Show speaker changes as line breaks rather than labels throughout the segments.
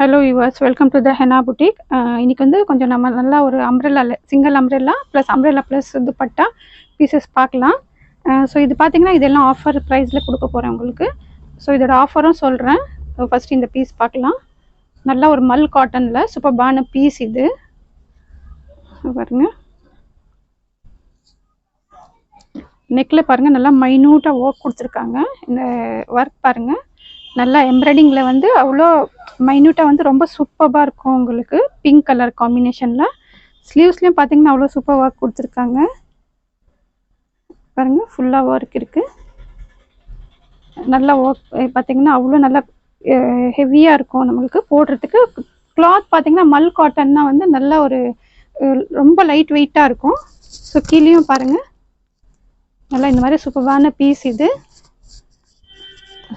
Hello viewers, welcome to the Henna Boutique. இன்னைக்கு வந்து கொஞ்சம் நம்ம நல்லா ஒரு umbrella single umbrella plus umbrella plus dupatta pieces பார்க்கலாம். ஸோ இது பார்த்தீங்கன்னா இதெல்லாம் ஆஃபர் ப்ரைஸில் கொடுக்க போகிறேன் உங்களுக்கு. ஸோ இதோட ஆஃபரும் சொல்கிறேன். ஃபஸ்ட்டு இந்த பீஸ் பார்க்கலாம். நல்லா ஒரு மல் காட்டனில் சூப்பர்பான பீஸ் இது பாருங்க. நெக்கில் பாருங்கள் நல்லா மைன்யூட்டாக ஒர்க் கொடுத்துருக்காங்க. இந்த ஒர்க் பாருங்கள் நல்லா எம்ப்ராய்டிங்கில் வந்து அவ்வளோ மைன்யூட்டாக வந்து ரொம்ப சூப்பராக இருக்கும் உங்களுக்கு. பிங்க் கலர் காம்பினேஷனில் ஸ்லீவ்ஸ்லேயும் பார்த்தீங்கன்னா அவ்வளோ சூப்பர் ஒர்க் கொடுத்துருக்காங்க பாருங்கள். ஃபுல்லாக ஒர்க் இருக்குது. நல்லா ஒர்க் பார்த்திங்கன்னா அவ்வளோ நல்லா ஹெவியாக இருக்கும் நம்மளுக்கு போடுறதுக்கு. கிளாத் பார்த்திங்கன்னா மல் காட்டன்னா வந்து நல்ல ஒரு ரொம்ப லைட் வெயிட்டாக இருக்கும். ஸோ கீழேயும் பாருங்கள் நல்லா இந்த மாதிரி சூப்பரான பீஸ் இது.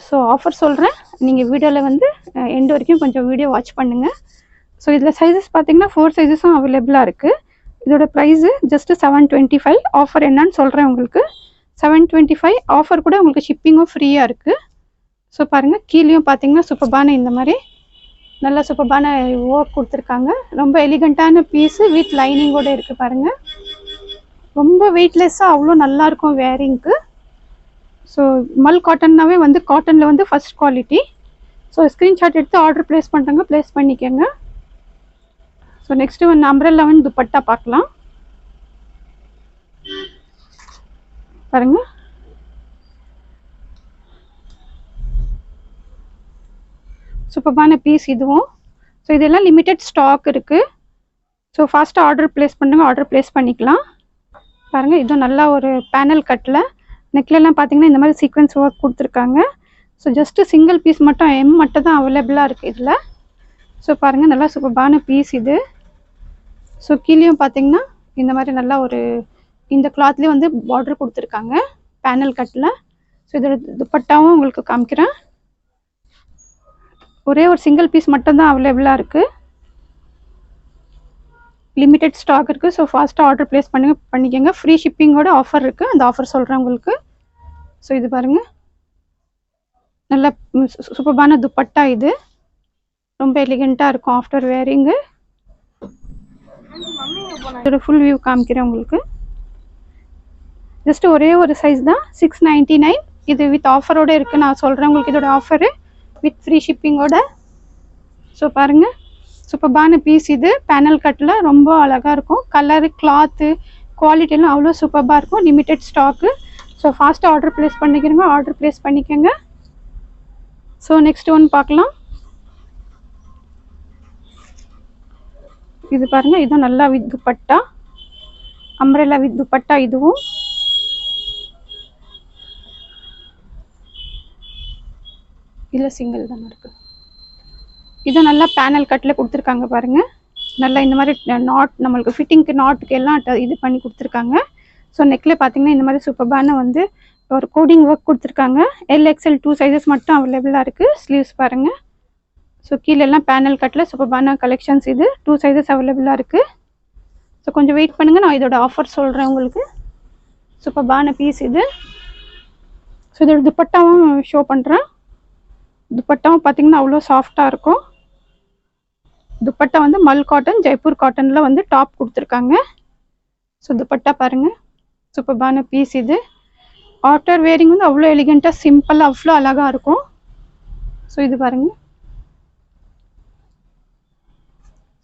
ஸோ ஆஃபர் சொல்கிறேன், நீங்கள் வீடியோவில் வந்து எண்டு வரைக்கும் கொஞ்சம் வீடியோ வாட்ச் பண்ணுங்கள். ஸோ இதில் சைஸஸ் பார்த்தீங்கன்னா 4 சைஸஸும் அவைலபிளாக இருக்குது. இதோட ப்ரைஸு ஜஸ்ட்டு 725. ஆஃபர் என்னன்னு சொல்கிறேன் உங்களுக்கு. 725 ஆஃபர் கூட உங்களுக்கு ஷிப்பிங்கும் ஃப்ரீயாக இருக்குது. ஸோ பாருங்கள் கீழேயும் பார்த்தீங்கன்னா சூப்பர்பான இந்த மாதிரி நல்லா சூப்பர்பான ஒர்க் கொடுத்துருக்காங்க. ரொம்ப எலிகண்ட்டான பீஸு வித் லைனிங்கோடு இருக்குது பாருங்கள். ரொம்ப வெயிட்லெஸ்ஸாக அவ்வளோ நல்லாயிருக்கும் வேரிங்க்கு. ஸோ மல் காட்டன்னாவே வந்து காட்டனில் வந்து ஃபஸ்ட் குவாலிட்டி. ஸோ ஸ்க்ரீன்ஷாட் எடுத்து ஆர்டர் ப்ளேஸ் பண்ணுறாங்க, ப்ளேஸ் பண்ணிக்கோங்க. ஸோ நெக்ஸ்ட்டு வந்து அம்ப்ரெல்லா வந்து துப்பட்டா பார்க்கலாம் பாருங்கள். சூப்பரான பீஸ் இதுவும். ஸோ இதெல்லாம் லிமிட்டட் ஸ்டாக் இருக்குது. ஸோ ஃபாஸ்ட்டாக ஆர்டர் ப்ளேஸ் பண்ணுங்க, ஆர்டர் ப்ளேஸ் பண்ணிக்கலாம் பாருங்கள். இதுவும் நல்லா ஒரு பேனல் கட்டில் நெக்லெல்லாம் பார்த்தீங்கன்னா இந்த மாதிரி சீக்வன்ஸ் ஒர்க் கொடுத்துருக்காங்க. ஸோ ஜஸ்ட்டு சிங்கிள் பீஸ் மட்டும் எம் மட்டும் தான் அவைலபிளாக இருக்குது இதில். ஸோ பாருங்கள் நல்லா சூப்பரான பீஸ் இது. ஸோ கீழேயும் பார்த்தீங்கன்னா இந்த மாதிரி நல்லா ஒரு இந்த கிளாத்லேயும் வந்து பார்டர் கொடுத்துருக்காங்க பேனல் கட்டில். ஸோ இதோட துப்பட்டாவும் உங்களுக்கு காமிக்கிறேன். ஒரே ஒரு சிங்கிள் பீஸ் மட்டும்தான் அவைலபிளாக இருக்குது. லிமிட்டட் ஸ்டாக் இருக்குது. ஸோ ஃபாஸ்ட்டாக ஆர்டர் ப்ளேஸ் பண்ணிக்கோங்க. ஃப்ரீ ஷிப்பிங்கோட ஆஃபர் இருக்குது. அந்த ஆஃபர் சொல்கிறேன் உங்களுக்கு. ஸோ இது பாருங்கள் நல்ல சூப்பரான துப்பட்டா இது. ரொம்ப எலிகண்ட்டாக இருக்கும் ஆஃப்டர் வேரிங்கு. இதோட ஃபுல் வியூ காமிக்கிறேன் உங்களுக்கு. ஜஸ்ட் ஒரே ஒரு சைஸ் தான், 699. இது வித் ஆஃபரோடு இருக்குது. நான் சொல்கிறேன் உங்களுக்கு இதோட ஆஃபரு வித் ஃப்ரீ ஷிப்பிங்கோட. ஸோ பாருங்கள் சூப்பரான பீஸ் இது. பேனல் கட்டில் ரொம்ப அழகாக இருக்கும். கலரு கிளாத்து குவாலிட்டிலாம் அவ்வளோ சூப்பராக இருக்கும். Limited stock. ஸோ ஃபாஸ்ட்டாக ஆர்டர் ப்ளேஸ் பண்ணிக்கிறோங்க, ஆர்டர் ப்ளேஸ் பண்ணிக்கோங்க. ஸோ நெக்ஸ்ட் ஒன் பார்க்கலாம். இது பாருங்கள் இதுவும் நல்லா with dupatta, umbrella with dupatta. இதுவும் இதில் சிங்கிள் தானே இருக்குது. இது நல்லா பேனல் கட்டில் கொடுத்துருக்காங்க பாருங்கள். நல்லா இந்த மாதிரி நாட் நம்மளுக்கு ஃபிட்டிங்க்கு நாட்டுக்கு எல்லாம் இது பண்ணி கொடுத்துருக்காங்க. ஸோ நெக்கில் பார்த்தீங்கன்னா இந்த மாதிரி சூப்பரான வந்து ஒரு கோடிங் ஒர்க் கொடுத்துருக்காங்க. LXL 2 சைஸஸ் மட்டும் அவைலபிளாக இருக்குது. ஸ்லீவ்ஸ் பாருங்கள். ஸோ கீழெல்லாம் பேனல் கட்டில் சூப்பரான கலெக்ஷன்ஸ் இது. 2 சைஸஸ் அவைலபிளாக இருக்குது. ஸோ கொஞ்சம் வெயிட் பண்ணுங்கள், நான் இதோட ஆஃபர் சொல்கிறேன் உங்களுக்கு. சூப்பரான பீஸ் இது. ஸோ இதோட துப்பட்டாவும் ஷோ பண்ணுறேன். துப்பட்டாவும் பார்த்தீங்கன்னா அவ்வளோ சாஃப்டாக இருக்கும். துப்பட்டா வந்து மல் காட்டன் ஜெய்ப்பூர் காட்டனில் வந்து டாப் கொடுத்துருக்காங்க. ஸோ துப்பட்டா பாருங்கள் சூப்பரான பீஸ் இது. ஆஃப்டர் வேரிங் வந்து அவ்வளோ எலிகண்ட்டாக சிம்பிளாக அவ்வளோ அழகாக இருக்கும். ஸோ இது பாருங்கள்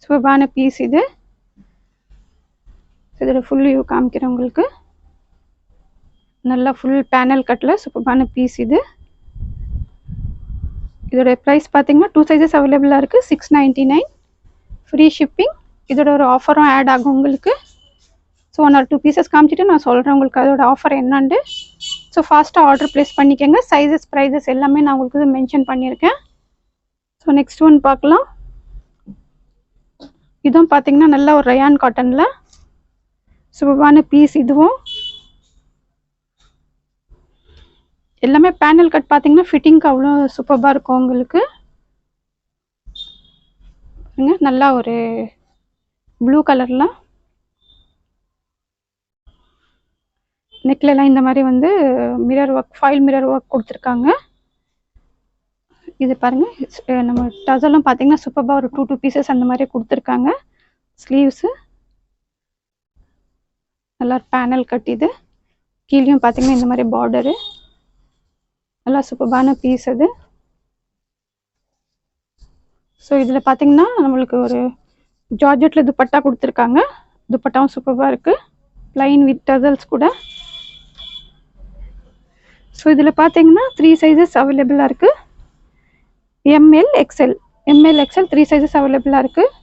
சூப்பரான பீஸ் இது. இதோட ஃபுல் வியூ காமிக்கிறேன் உங்களுக்கு. நல்லா ஃபுல் பேனல் கட்டில் சூப்பரான பீஸ் இது. இதோட ப்ரைஸ் பார்த்தீங்கன்னா 2 சைஸஸ் அவைலபிளாக இருக்குது. 699 ஃப்ரீ ஷிப்பிங். இதோட ஒரு ஆஃபரும் ஆட் ஆகும் உங்களுக்கு. ஸோ 1 or 2 பீசஸ் காமிச்சிட்டு நான் சொல்கிறேன் உங்களுக்கு அதோட ஆஃபர் என்னான்னு. ஸோ ஃபாஸ்ட்டாக ஆர்டர் ப்ளேஸ் பண்ணிக்கோங்க. சைஸஸ் ப்ரைஸஸ் எல்லாமே நான் உங்களுக்கு மென்ஷன் பண்ணியிருக்கேன். ஸோ நெக்ஸ்ட் ஒன் பார்க்கலாம். இதுவும் பார்த்தீங்கன்னா நல்லா ஒரு ரயான் காட்டனில் சூப்பரான பீஸ். இதுவும் எல்லாமே பேனல் கட் பார்த்தீங்கன்னா ஃபிட்டிங்க்கு அவ்வளோ சூப்பராக இருக்கும் உங்களுக்கு. நல்லா ஒரு ப்ளூ கலரில் நெக்லெல்லாம் இந்த மாதிரி வந்து mirror work, foil mirror work கொடுத்துருக்காங்க. இது பாருங்கள் நம்ம டசலும் பார்த்தீங்கன்னா சூப்பராக ஒரு 2 பீசஸ் அந்த மாதிரி கொடுத்துருக்காங்க. ஸ்லீவ்ஸு நல்லா பேனல் கட்டிது. கீழேயும் பார்த்தீங்கன்னா இந்த மாதிரி பார்டரு நல்லா சூப்பரான பீஸ் அது. ஸோ இதில் பார்த்தீங்கன்னா நம்மளுக்கு ஒரு ஜார்ஜெட்டில் துப்பட்டா கொடுத்துருக்காங்க. துப்பட்டாவும் சூப்பராக இருக்குது, ப்ளைன் வித் டசல்ஸ் கூட. ஸோ இதில் பார்த்தீங்கன்னா 3 சைஸஸ் அவைலபிளாக இருக்குது. எம்எல் எக்ஸ்எல் 3 சைஸஸ் அவைலபிளாக இருக்குது.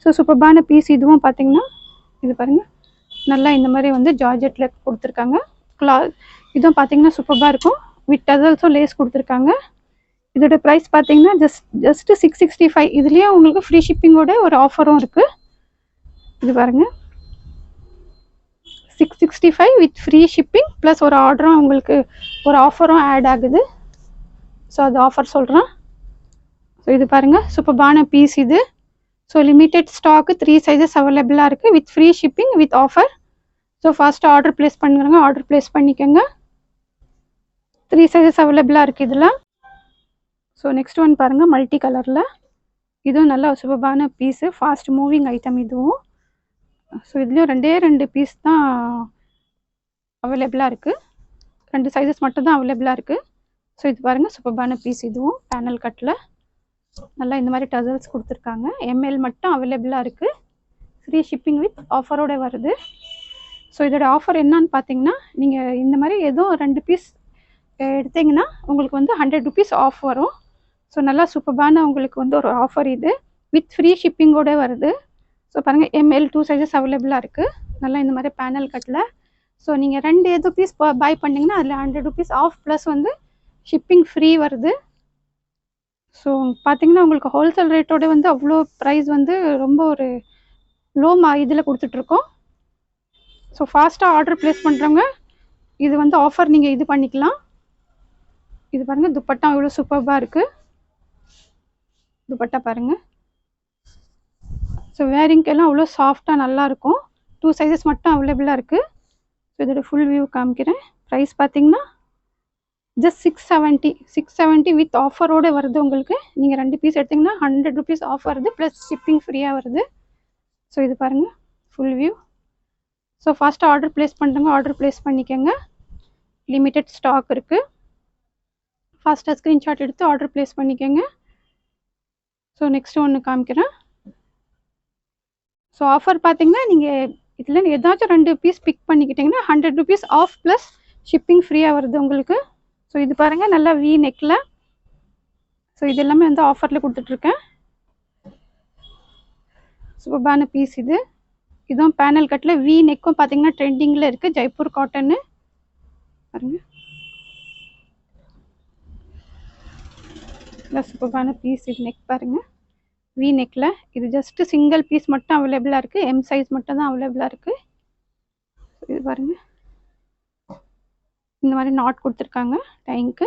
ஸோ சூப்பரான பீஸ். இதுவும் பார்த்தீங்கன்னா இது பாருங்கள் நல்லா இந்த மாதிரி வந்து ஜார்ஜெட்டில் கொடுத்துருக்காங்க. இதுவும் பார்த்தீங்கன்னா சூப்பராக இருக்கும். வித் டசல்ஸும் லேஸ் கொடுத்துருக்காங்க. இதோட ப்ரைஸ் பார்த்தீங்கன்னா ஜஸ்ட் 665. இதுலேயே உங்களுக்கு ஃப்ரீ ஷிப்பிங்கோட ஒரு ஆஃபரும் இருக்குது. இது பாருங்கள் 665 வித் ஃப்ரீ ஷிப்பிங் ப்ளஸ் ஒரு ஆர்டரும் உங்களுக்கு ஒரு ஆஃபரும் ஆட் ஆகுது. ஸோ அது ஆஃபர் சொல்கிறேன். ஸோ இது பாருங்கள் சூப்பரான பீஸ் இது. ஸோ லிமிட்டெட் ஸ்டாக்கு 3 சைஸஸ் அவைலபிளாக இருக்குது with free shipping with offer. So ஃபாஸ்ட்டாக ஆர்டர் ப்ளேஸ் பண்ணுறாங்க, ஆர்டர் ப்ளேஸ் பண்ணிக்கோங்க. 3 சைஸஸ் அவைலபிளாக இருக்குது இதில். ஸோ நெக்ஸ்ட் ஒன் பாருங்கள் மல்டி கலரில். இதுவும் நல்லா சூப்பரான பீஸு, ஃபாஸ்ட் மூவிங் ஐட்டம் இதுவும். ஸோ இதுலேயும் 2 பீஸ் தான் அவைலபிளாக இருக்குது. 2 சைஸஸ் மட்டும் தான் அவைலபிளாக இருக்குது. ஸோ இது பாருங்கள் சூப்பரான பீஸ். இதுவும் பேனல் கட்டில் நல்லா இந்த மாதிரி டசல்ஸ் கொடுத்துருக்காங்க. எம்எல் மட்டும் அவைலபிளாக இருக்குது. ஃப்ரீ ஷிப்பிங் வித் ஆஃபரோடு வருது. ஸோ இதோட ஆஃபர் என்னன்னு பார்த்தீங்கன்னா நீங்கள் இந்த மாதிரி ஏதோ 2 பீஸ் எடுத்தீங்கன்னா உங்களுக்கு வந்து 100 ருபீஸ் ஆஃப் வரும். ஸோ நல்லா சூப்பரான உங்களுக்கு வந்து ஒரு ஆஃபர் இது வித் ஃப்ரீ ஷிப்பிங்கோட வருது. ஸோ பாருங்கள் எம்எல் 2 சைஸஸ் அவைலபிளாக இருக்குது. நல்லா இந்த மாதிரி பேனல் கட்டில். ஸோ நீங்கள் 2 ஏதோ பீஸ் பை பண்ணிங்கன்னா அதில் 100 ருபீஸ் ஆஃப் ப்ளஸ் வந்து ஷிப்பிங் ஃப்ரீ வருது. ஸோ பார்த்தீங்கன்னா உங்களுக்கு ஹோல்சேல் ரேட்டோட வந்து அவ்வளோ ப்ரைஸ் வந்து ரொம்ப ஒரு லோ இதில் கொடுத்துட்ருக்கோம். ஸோ ஃபாஸ்ட்டாக ஆர்டர் ப்ளேஸ் பண்ணுறவங்க இது வந்து ஆஃபர் நீங்கள் இது பண்ணிக்கலாம். இது பாருங்கள் துப்பட்டா எவ்வளோ சூப்பராக இருக்குது. துப்பட்டா பாருங்கள். ஸோ வேரிங்க்கெல்லாம் அவ்வளோ சாஃப்டாக நல்லாயிருக்கும். 2 சைஸஸ் மட்டும் அவைலபிளாக இருக்குது. ஸோ இதோட ஃபுல் வியூ காமிக்கிறேன். ப்ரைஸ் பார்த்தீங்கன்னா ஜஸ்ட் 670 வித் ஆஃபரோடு வருது உங்களுக்கு. நீங்கள் 2 பீஸ் எடுத்திங்கன்னா 100 ருபீஸ் ஆஃப் வருது ப்ளஸ் ஷிப்பிங் ஃப்ரீயாக வருது. ஸோ இது பாருங்கள் ஃபுல் வியூ. ஸோ ஃபாஸ்ட்டாக ஆர்டர் ப்ளேஸ் பண்ணுறவங்க ஆர்டர் ப்ளேஸ் பண்ணிக்கோங்க. லிமிட்டட் ஸ்டாக் இருக்குது. ஃபாஸ்ட்டாக ஸ்க்ரீன்ஷாட் எடுத்து ஆர்டர் ப்ளேஸ் பண்ணிக்கோங்க. ஸோ நெக்ஸ்ட் ஒன்று காமிக்கிறேன். ஸோ ஆஃபர் பார்த்தீங்கன்னா நீங்கள் இதில் ஏதாச்சும் 2 பீஸ் பிக் பண்ணிக்கிட்டிங்கன்னா 100 ருபீஸ் ஆஃப் ப்ளஸ் ஷிப்பிங் ஃப்ரீயாக வருது உங்களுக்கு. ஸோ இது பாருங்கள் நல்லா வி நெக்கில். ஸோ இது எல்லாமே வந்து ஆஃபரில் கொடுத்துட்ருக்கேன். சூப்பரான பீஸ் இது. இதுவும் பேனல் கட்டில் வி நெக்கும் பார்த்தீங்கன்னா ட்ரெண்டிங்கில் இருக்குது. ஜெய்ப்பூர் காட்டன்னு பாருங்கள். நல்லா சூப்பரான பீஸ் இது. நெக் பாருங்கள் வி நெக்கில். இது ஜஸ்ட்டு சிங்கிள் பீஸ் மட்டும் அவைலபிளாக இருக்குது. எம் சைஸ் மட்டும் தான் அவைலபிளாக இருக்குது. இது பாருங்கள் இந்த மாதிரி நாட் கொடுத்துருக்காங்க டைங்க்கு.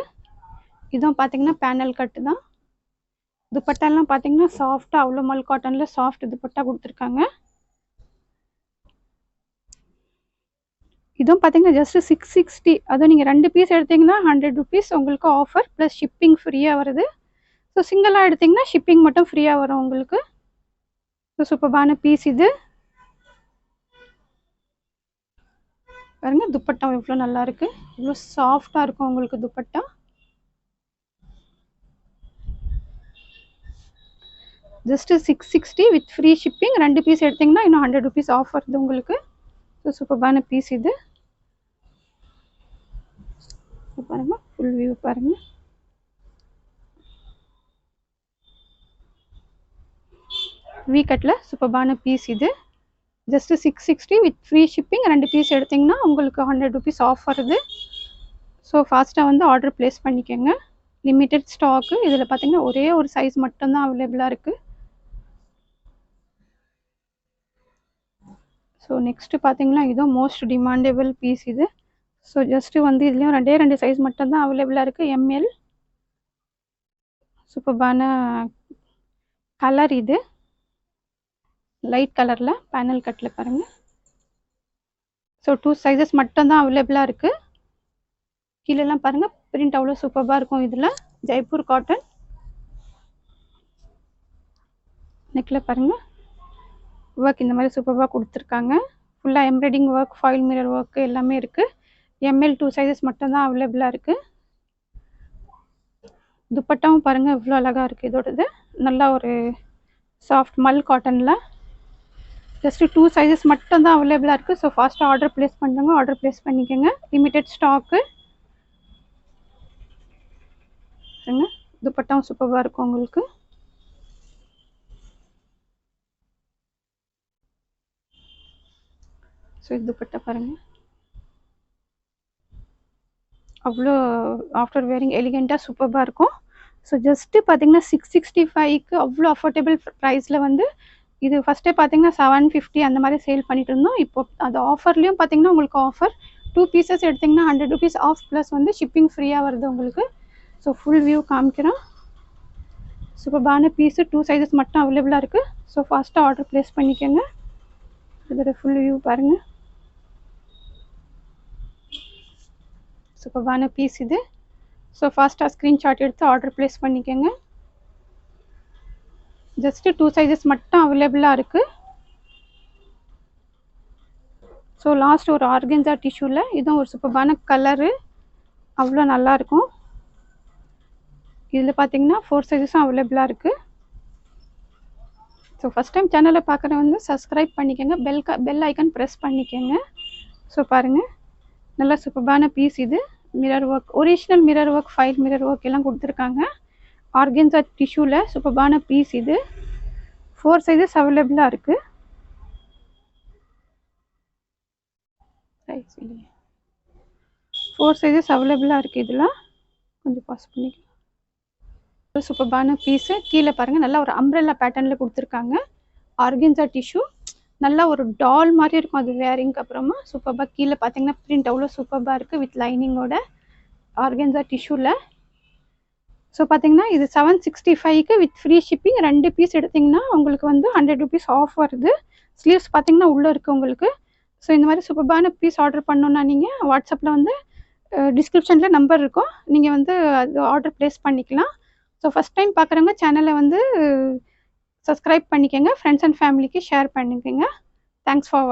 இதுவும் பார்த்தீங்கன்னா பேனல் கட்டு தான். துப்பட்டாலாம் பார்த்தீங்கன்னா சாஃப்டாக அவ்வளோ மல் காட்டனில் சாஃப்ட் துப்பட்டா கொடுத்துருக்காங்க. இதுவும் பார்த்தீங்கன்னா ஜஸ்ட்டு 660. அதுவும் நீங்கள் 2 பீஸ் எடுத்திங்கன்னா 100 ருபீஸ் உங்களுக்கு ஆஃபர் ப்ளஸ் ஷிப்பிங் ஃப்ரீயாக வருது. ஸோ சிங்கிளாக எடுத்திங்கன்னா ஷிப்பிங் மட்டும் ஃப்ரீயாக வரும் உங்களுக்கு. ஸோ சூப்பரான பீஸ் இது. பாருங்கள் துப்பட்டா எவ்வளோ நல்லா இருக்குது, எவ்வளோ சாஃப்டாக இருக்கும் உங்களுக்கு dupatta. Just 660 with free shipping. 2 piece எடுத்திங்கன்னா இன்னும் 100 ருபீஸ் ஆஃப் வருது உங்களுக்கு. ஸோ சூப்பரான பீஸ் இது. பாருங்கள் ஃபுல் வியூ பாருங்கள். வி கட்டில் சூப்பரான பீஸ் இது. Just 660 with free shipping. 2 piece எடுத்திங்கன்னா உங்களுக்கு 100 ருபீஸ் ஆஃப் வருது. ஸோ ஃபாஸ்ட்டாக வந்து ஆர்டர் ப்ளேஸ் பண்ணிக்கோங்க. Limited stock. இதில் பார்த்தீங்கன்னா ஒரே ஒரு சைஸ் மட்டும்தான் அவைலபிளாக இருக்குது. ஸோ நெக்ஸ்ட்டு பார்த்தீங்கன்னா இதுவும் மோஸ்ட் டிமாண்டபிள் பீஸ் இது. ஸோ ஜஸ்ட்டு வந்து இதுலேயும் 2 சைஸ் மட்டும்தான் அவைலபிளாக இருக்குது. எம்எல். சூப்பரான கலர் இது, லைட் கலரில் பேனல் கட்டில் பாருங்கள். ஸோ 2 சைஸஸ் மட்டும்தான் அவைலபிளாக இருக்குது. கீழெல்லாம் பாருங்கள் பிரிண்ட் அவ்வளோ சூப்பராக இருக்கும். இதில் ஜெய்ப்பூர் காட்டன். நெக்கில் பாருங்கள் ஒர்க் இந்த மாதிரி சூப்பராக கொடுத்துருக்காங்க. ஃபுல்லாக embroidery work, foil mirror work எல்லாமே இருக்குது. எம்எல் 2 சைஸஸ் மட்டும்தான் அவைலபிளாக இருக்குது. துப்பட்டாவும் பாருங்கள் இவ்வளோ அழகாக இருக்குது. இதோடது நல்லா ஒரு சாஃப்ட் மல் காட்டனில் ஜஸ்ட்டு 2 சைஸஸ் மட்டும்தான் அவைலபிளாக இருக்குது. ஸோ ஃபாஸ்ட்டாக ஆர்டர் ப்ளேஸ் பண்ணுங்க, ஆர்டர் ப்ளேஸ் பண்ணிக்கோங்க. Limited stock. பாருங்க துப்பட்டாவும் சூப்பராக இருக்கும் உங்களுக்கு. ஸோ இது துப்பட்டா பாருங்கள் அவ்வளோ ஆஃப்டர் வேரிங் எலிகெண்ட்டாக சூப்பராக இருக்கும். ஸோ ஜஸ்ட்டு பார்த்தீங்கன்னா 665க்கு அவ்வளோ அஃபோர்டபுள் ப்ரைஸில் வந்து இது ஃபஸ்ட்டே பார்த்தீங்கன்னா 750 அந்த மாதிரி சேல் பண்ணிட்டு இருந்தோம். இப்போ அது ஆஃபர்லேயும் பார்த்தீங்கன்னா உங்களுக்கு ஆஃபர் 2 பீசஸ் எடுத்திங்கன்னா 100 rupees ஆஃப் ப்ளஸ் வந்து ஷிப்பிங் ஃப்ரீயாக வருது உங்களுக்கு. ஸோ ஃபுல் வியூ காமிக்கிறோம். சூப்பரான பீஸு 2 சைஸஸ் மட்டும் அவைலபிளாக இருக்குது. ஸோ ஃபாஸ்ட்டாக ஆர்டர் ப்ளேஸ் பண்ணிக்கோங்க. இதோட ஃபுல் வியூ பாருங்கள். சூப்பரான பீஸ் இது. ஸோ ஃபாஸ்ட்டாக ஸ்க்ரீன்ஷாட் எடுத்து ஆர்டர் ப்ளேஸ் பண்ணிக்கோங்க. ஜஸ்ட்டு 2 சைஸஸ் மட்டும் அவைலபிளாக இருக்குது. ஸோ லாஸ்ட் ஒரு ஆர்கென்சா டிஷ்யூவில் இதுவும் ஒரு சூப்பரான கலரு அவ்வளோ நல்லாயிருக்கும். இதில் பார்த்தீங்கன்னா 4 சைஸஸும் அவைலபிளாக இருக்குது. ஸோ ஃபஸ்ட் டைம் சேனலை பார்க்குற வந்து சப்ஸ்கிரைப் பண்ணிக்கோங்க, பெல் ஐக்கன் ப்ரெஸ் பண்ணிக்கோங்க. ஸோ பாருங்கள் நல்லா சூப்பரான பீஸ் இது. Mirror work, original mirror work, file mirror work எல்லாம் கொடுத்துருக்காங்க. ஆர்கென்சா டிஷ்யூவில் சூப்பரான பீஸ் இது. 4 சைஸஸ் அவைலபிளாக இருக்குது. 4 சைஸஸ் அவைலபிளாக இருக்குது. இதில் கொஞ்சம் பாஸ் பண்ணிக்கலாம். சூப்பரான பீஸு. கீழே பாருங்கள் நல்லா ஒரு அம்ப்ரெல்லா பேட்டர்னில் கொடுத்துருக்காங்க. ஆர்கென்சா டிஷ்யூ நல்லா ஒரு டால் மாதிரி இருக்கும் அது வேரிங்க்கு அப்புறமா. சூப்பராக கீழே பார்த்தீங்கன்னா பிரிண்ட் அவ்வளோ சூப்பராக இருக்குது வித் லைனிங்கோட ஆர்கென்சா டிஷ்யூவில். ஸோ பார்த்தீங்கன்னா இது 765க்கு வித் ஃப்ரீ ஷிப்பிங். 2 பீஸ் எடுத்திங்கன்னா உங்களுக்கு வந்து 100 rupees ஆஃப் வருது. ஸ்லீவ்ஸ் பார்த்தீங்கன்னா உள்ளே இருக்குது உங்களுக்கு. ஸோ இந்த மாதிரி சூப்பரான பீஸ் ஆர்டர் பண்ணோன்னா நீங்கள் வாட்ஸ்அப்பில் வந்து டிஸ்கிரிப்ஷனில் நம்பர் இருக்கும், நீங்கள் வந்து அது ஆர்டர் ப்ளேஸ் பண்ணிக்கலாம். ஸோ ஃபஸ்ட் டைம் பார்க்குறவங்க சேனலை வந்து சப்ஸ்கிரைப் பண்ணிக்கோங்க, ஃப்ரெண்ட்ஸ் அண்ட் ஃபேமிலிக்கு ஷேர் பண்ணிக்கோங்க. Thanks for